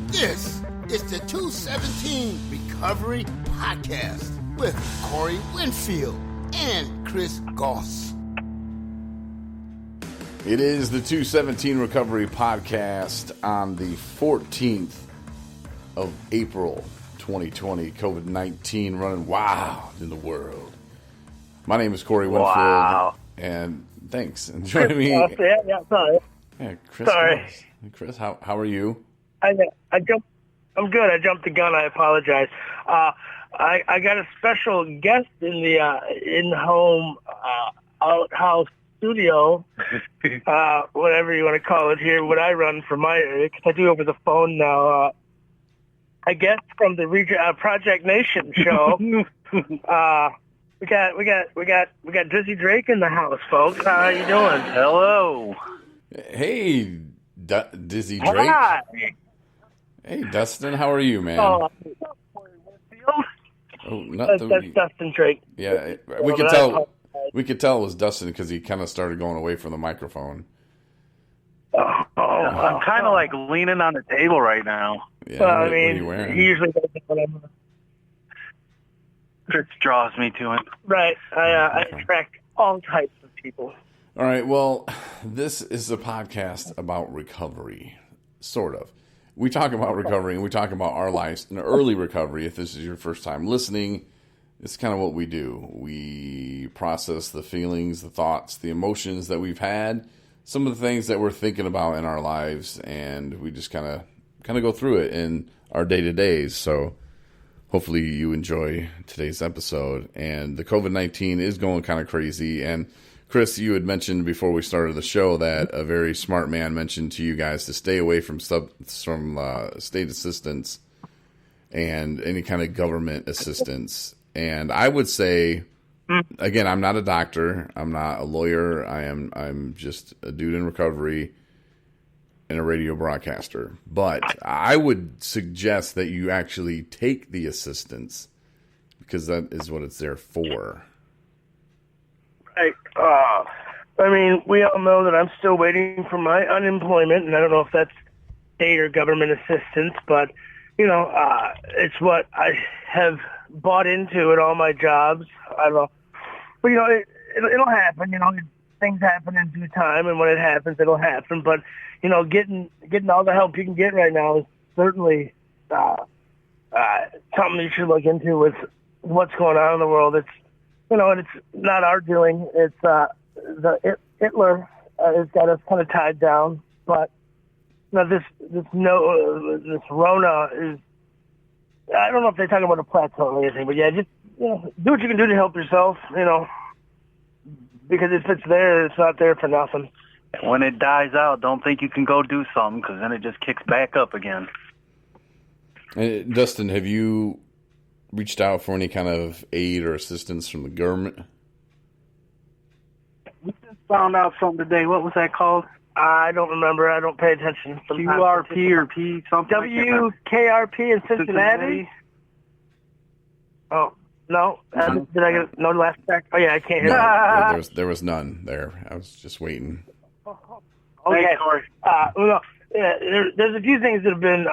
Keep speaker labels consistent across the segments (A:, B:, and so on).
A: This is the 217 Recovery Podcast with Corey Winfield and Chris Goss.
B: It is the 217 Recovery Podcast on the 14th of April, 2020. COVID-19 running wild in the world. My name is Corey Winfield, and thanks. And joining me.
C: Sorry.
B: Yeah, Chris.
C: Sorry.
B: Chris, how are you?
C: I'm good. I jumped the gun. I apologize. I got a special guest in the in-home outhouse studio, whatever you want to call it here. What I run for my area, because I do over the phone now. I guess from the Project Nation show. We got Dizzy Drake in the house, folks. How are you doing?
D: Hello.
B: Hey, Dizzy Drake.
C: Hi.
B: Hey, Dustin. How are you, man?
C: Oh,
B: that's
C: Dustin Drake.
B: Yeah, we could tell. We could tell it was Dustin because he kind of started going away from the microphone.
D: I'm kind of like leaning on the table right now.
B: Yeah,
C: Well,
B: what are you wearing?
C: he usually does whatever.
D: Chris draws me to him.
C: Right. I attract all types of people.
B: All right, well, this is a podcast about recovery, sort of. We talk about recovery, and we talk about our lives in early recovery. If this is your first time listening, it's kind of what we do. We process the feelings, the thoughts, the emotions that we've had, some of the things that we're thinking about in our lives, and we just kind of go through it in our day-to-days. So hopefully you enjoy today's episode. And the COVID-19 is going kind of crazy, and Chris, you had mentioned before we started the show that a very smart man mentioned to you guys to stay away from state assistance and any kind of government assistance. And I would say, again, I'm not a doctor, I'm not a lawyer, I'm just a dude in recovery and a radio broadcaster. But I would suggest that you actually take the assistance because that is what it's there for.
C: Right. I mean, we all know that I'm still waiting for my unemployment, and I don't know if that's state or government assistance, but, it's what I have bought into at all my jobs. I don't know. But, it'll happen. Things happen in due time, and when it happens, it'll happen. But, getting all the help you can get right now is certainly something you should look into with what's going on in the world. It's and it's not our doing. It's Hitler has got us kind of tied down. But this Rona is. I don't know if they're talking about a plateau or anything, but yeah, just do what you can do to help yourself. Because if it's there, it's not there for nothing.
D: When it dies out, don't think you can go do something because then it just kicks back up again.
B: Dustin, have you reached out for any kind of aid or assistance from the government?
D: We just found out something today. What was that called?
C: I don't remember. I don't pay attention.
D: QRP or P something.
C: WKRP in Cincinnati? Oh, no. Did I get no last check? Oh, yeah, I can't hear that.
B: There was none there. I was just waiting.
C: Okay. There's a few things that have been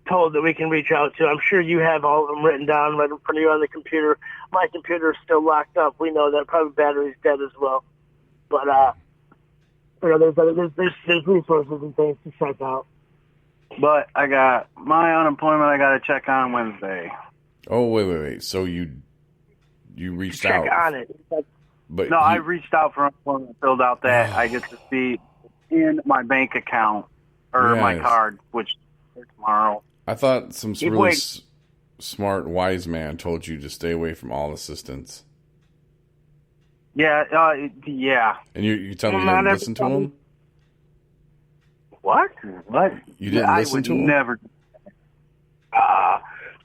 C: told that we can reach out to. I'm sure you have all of them written down right in front of you on the computer. My computer is still locked up. We know that. Probably battery's dead as well. But there's resources and things to check out.
D: But I got my unemployment. I got to check on Wednesday.
B: Oh wait! So you reached out?
C: Check on it.
D: But I reached out for unemployment. Filled out that I get to see in my bank account. Or my card, which is tomorrow. I
B: thought some really smart, wise man told you to stay away from all assistance.
D: Yeah.
B: And you tell me you didn't listen to him?
C: What?
B: You didn't listen to him?
D: Never.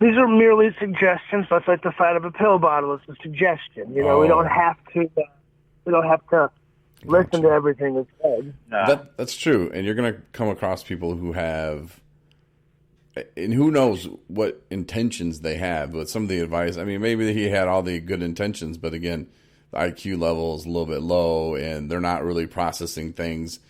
C: These are merely suggestions. That's like the side of a pill bottle. It's a suggestion. We don't have to. We don't have to. Listen to everything that's said.
B: That's true. And you're going to come across people who have, and who knows what intentions they have, but some of the advice, maybe he had all the good intentions, but again, the IQ level is a little bit low and they're not really processing things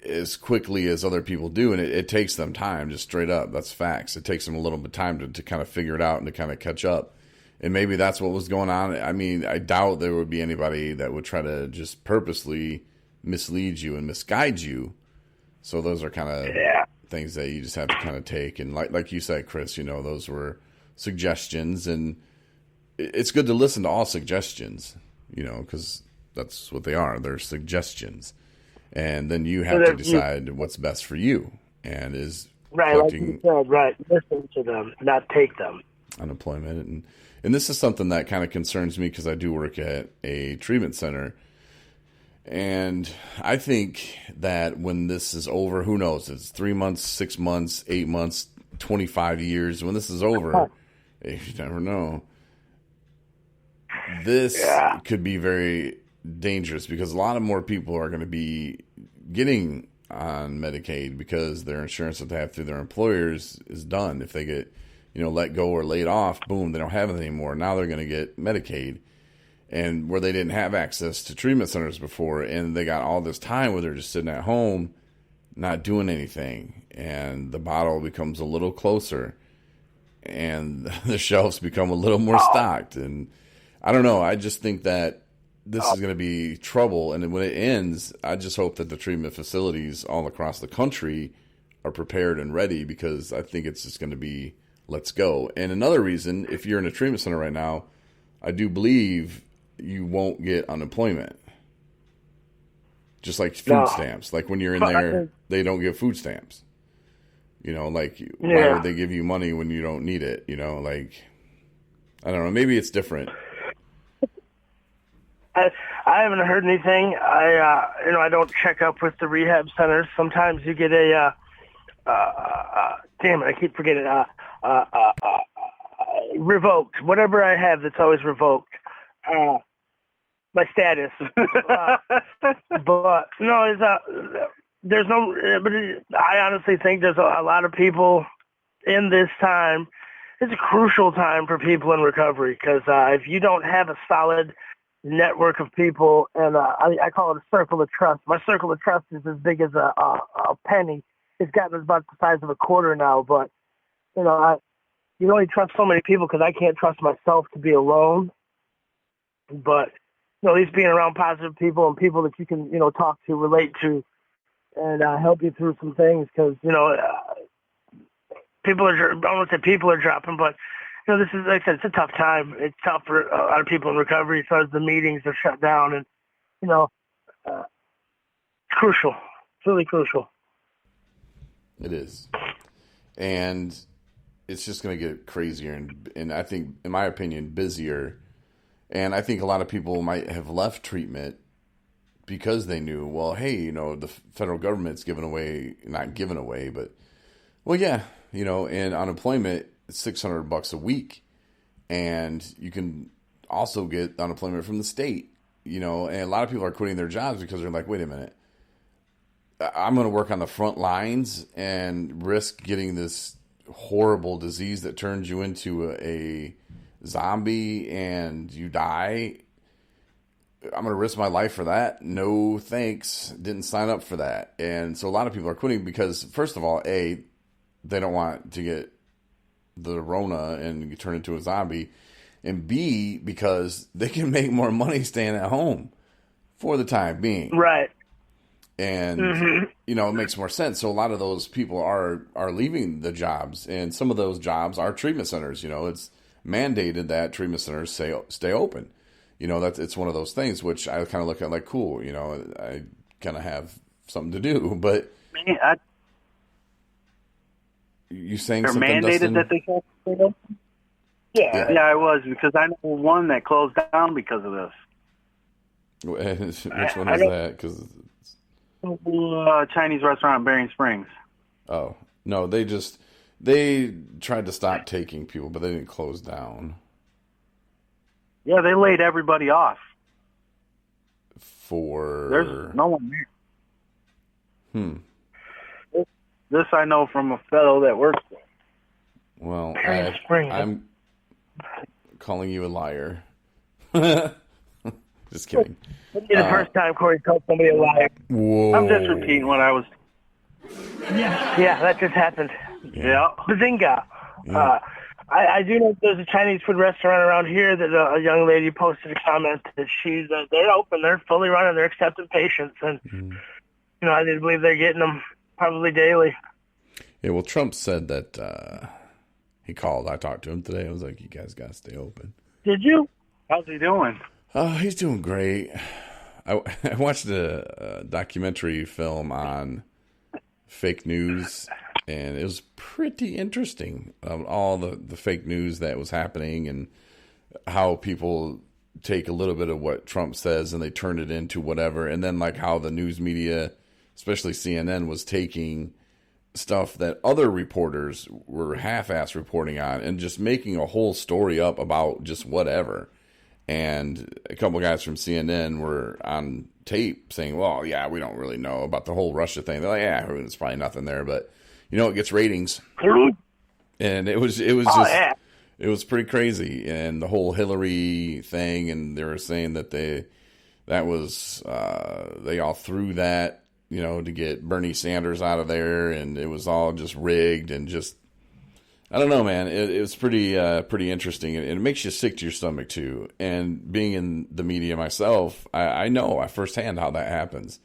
B: as quickly as other people do, and it takes them time, just straight up. That's facts. It takes them a little bit of time to kind of figure it out and to kind of catch up. And maybe that's what was going on. I mean, I doubt there would be anybody that would try to just purposely mislead you and misguide you. So those are kind of things that you just have to kind of take. And like you said, Chris, those were suggestions, and it's good to listen to all suggestions, because that's what they are. They're suggestions. And then you have to decide what's best for you, and is
C: collecting, like you said, listen to them, not take them.
B: Unemployment. And this is something that kind of concerns me because I do work at a treatment center. And I think that when this is over, who knows? It's 3 months, 6 months, 8 months, 25 years. When this is over, you never know. This could be very dangerous because a lot of more people are going to be getting on Medicaid because their insurance that they have through their employers is done. If they get, let go or laid off, boom, they don't have it anymore. Now they're going to get Medicaid. And where they didn't have access to treatment centers before, and they got all this time where they're just sitting at home, not doing anything, and the bottle becomes a little closer, and the shelves become a little more stocked. And I don't know. I just think that this is going to be trouble. And when it ends, I just hope that the treatment facilities all across the country are prepared and ready, because I think it's just going to be, let's go. And another reason, if you're in a treatment center right now, I do believe you won't get unemployment. Just like food stamps. Like when you're in there, they don't give food stamps. Why would they give you money when you don't need it? I don't know. Maybe it's different.
C: I haven't heard anything. I don't check up with the rehab centers. Sometimes you get a, damn it, I keep forgetting, revoked. Whatever I have, that's always revoked. My status. But no, there's no, but I honestly think there's a lot of people in this time. It's a crucial time for people in recovery, because if you don't have a solid network of people, and I call it a circle of trust. My circle of trust is as big as a penny. It's gotten about the size of a quarter now, but you only trust so many people, because I can't trust myself to be alone. But at least being around positive people and people that you can talk to, relate to, and help you through some things, because people are, I don't want to say people are dropping, but this is, like I said, it's a tough time. It's tough for a lot of people in recovery as far as the meetings are shut down, and it's crucial. It's really crucial.
B: It is, and it's just going to get crazier, and I think, in my opinion, busier. And I think a lot of people might have left treatment because they knew, well, hey, the federal government's not giving away, but, well, yeah, and unemployment, it's $600 a week. And you can also get unemployment from the state, and a lot of people are quitting their jobs because they're like, wait a minute, I'm going to work on the front lines and risk getting this horrible disease that turns you into a zombie and you die. I'm going to risk my life for that? No, thanks. Didn't sign up for that. And so a lot of people are quitting because, first of all, A, they don't want to get the Rona and turn into a zombie. And B, because they can make more money staying at home for the time being.
C: Right.
B: And, it makes more sense. So a lot of those people are leaving the jobs. And some of those jobs are treatment centers. It's mandated that treatment centers stay open. It's one of those things which I kind of look at like, cool, I kind of have something to do, but you saying something,
D: mandated, Dustin? That they can't stay open? Yeah, I was, because I know one that closed down because of this.
B: Which one is that? Because
D: Chinese restaurant in Bering Springs.
B: Oh, no, they tried to stop taking people, but they didn't close down.
D: Yeah, they laid everybody off.
B: There's
D: no one there. This I know from a fellow that works there.
B: Well, I'm calling you a liar. Just kidding.
C: It'd be the first time Corey called somebody a liar.
B: Whoa.
D: I'm just repeating what I was.
C: Yeah, that just happened.
D: Yeah.
C: Bazinga.
B: Yeah.
C: I do know there's a Chinese food restaurant around here that a young lady posted a comment that they're open, they're fully running, they're accepting patients, and I do believe they're getting them probably daily.
B: Yeah, well, Trump said that he called. I talked to him today. I was like, "You guys got to stay open."
C: Did you?
D: How's he doing?
B: He's doing great. I watched a documentary film on fake news, and it was pretty interesting. All the fake news that was happening and how people take a little bit of what Trump says and they turn it into whatever. And then like how the news media, especially CNN, was taking stuff that other reporters were half-ass reporting on and just making a whole story up about just whatever. And a couple guys from CNN were on tape saying, well, yeah, we don't really know about the whole Russia thing. They're like, yeah, there's probably nothing there, but it gets ratings. And it was it was pretty crazy. And the whole Hillary thing, and they were saying that they all threw that, to get Bernie Sanders out of there, and it was all just rigged and just, I don't know, man. It was pretty interesting, and it makes you sick to your stomach too. And being in the media myself, I know firsthand how that happens.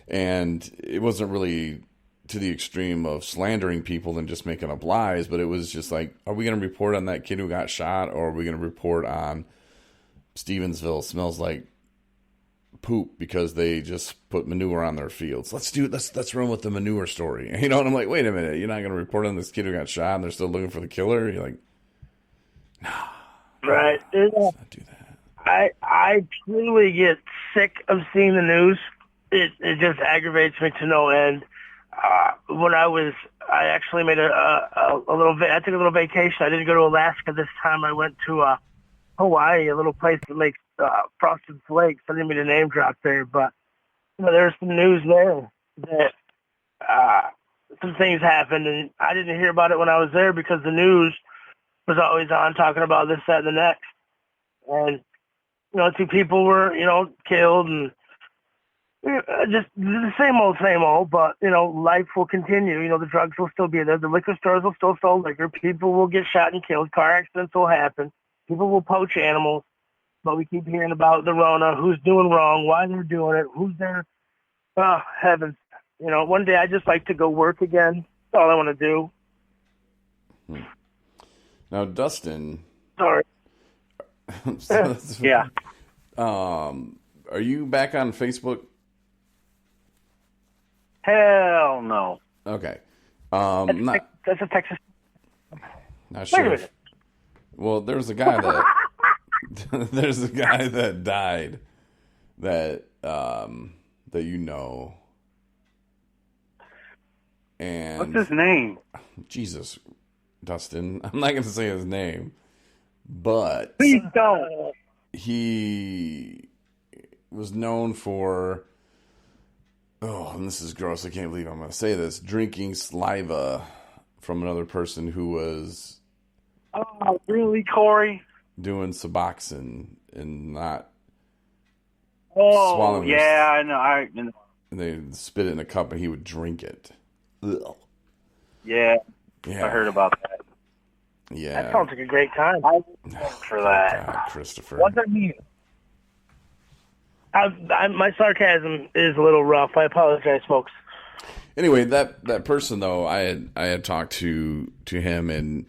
B: And it wasn't really to the extreme of slandering people and just making up lies, but it was just like, are we going to report on that kid who got shot, or are we going to report on Stevensville smells like poop because they just put manure on their fields? Let's run with the manure story. And I'm like, wait a minute, you're not going to report on this kid who got shot and they're still looking for the killer? You're like, nah.
C: Right.
B: Let's not do that.
C: I truly get sick of seeing the news. It just aggravates me to no end. When I actually made I took a little vacation. I didn't go to Alaska this time. I went to Hawaii, a little place that makes frosted flakes. I didn't mean to name drop there, but there's some news there that some things happened, and I didn't hear about it when I was there because the news was always on talking about this, that, and the next. And 2 people were killed, and just the same old. But life will continue. The drugs will still be there. The liquor stores will still sell liquor. People will get shot and killed. Car accidents will happen. People will poach animals. But we keep hearing about the Rona, who's doing wrong, why they're doing it, who's there. Oh, heavens. One day I just like to go work again. That's all I want to do.
B: Now, Dustin.
C: Sorry.
D: Yeah.
B: Are you back on Facebook?
C: Hell no.
B: Okay.
C: That's a Texas.
B: Not sure.
C: Wait a minute.
B: Well, there's a guy that died that and
D: What's his name?
B: Jesus, Dustin. I'm not going to say his name, but
C: Please don't.
B: he was known for, and this is gross, I can't believe I'm going to say this, drinking saliva from another person who was...
D: Oh, really, Corey?
B: Doing Suboxone and not
D: swallowing.
B: swallowing.
D: Yeah, I know.
B: And they spit it in a cup and he would drink it. Ugh.
D: Yeah,
B: Yeah.
D: I heard about that.
B: Yeah.
C: That sounds like a great time.
D: For that.
B: God, Christopher.
C: What does that mean? My sarcasm is a little rough. I apologize, folks.
B: Anyway, that person though, I had talked to him, and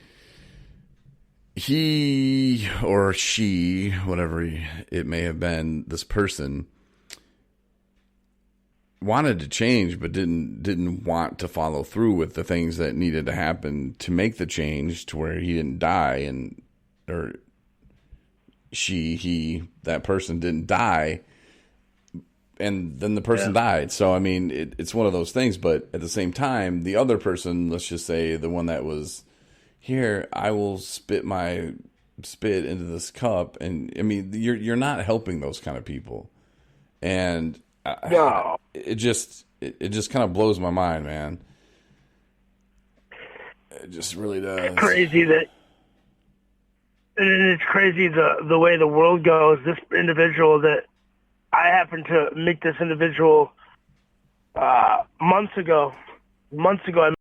B: he or she, whatever it may have been, this person wanted to change but didn't want to follow through with the things that needed to happen to make the change to where he didn't die, or that person didn't die, and then the person died. So I mean, it's one of those things. But at the same time, the other person, let's just say the one that was here, I will spit into this cup, and I mean, you're not helping those kind of people, and
D: No.
B: it just kind of blows my mind, man. It just really does.
C: Crazy that, and it's crazy the way the world goes. This individual that I happened to meet this individual months ago. I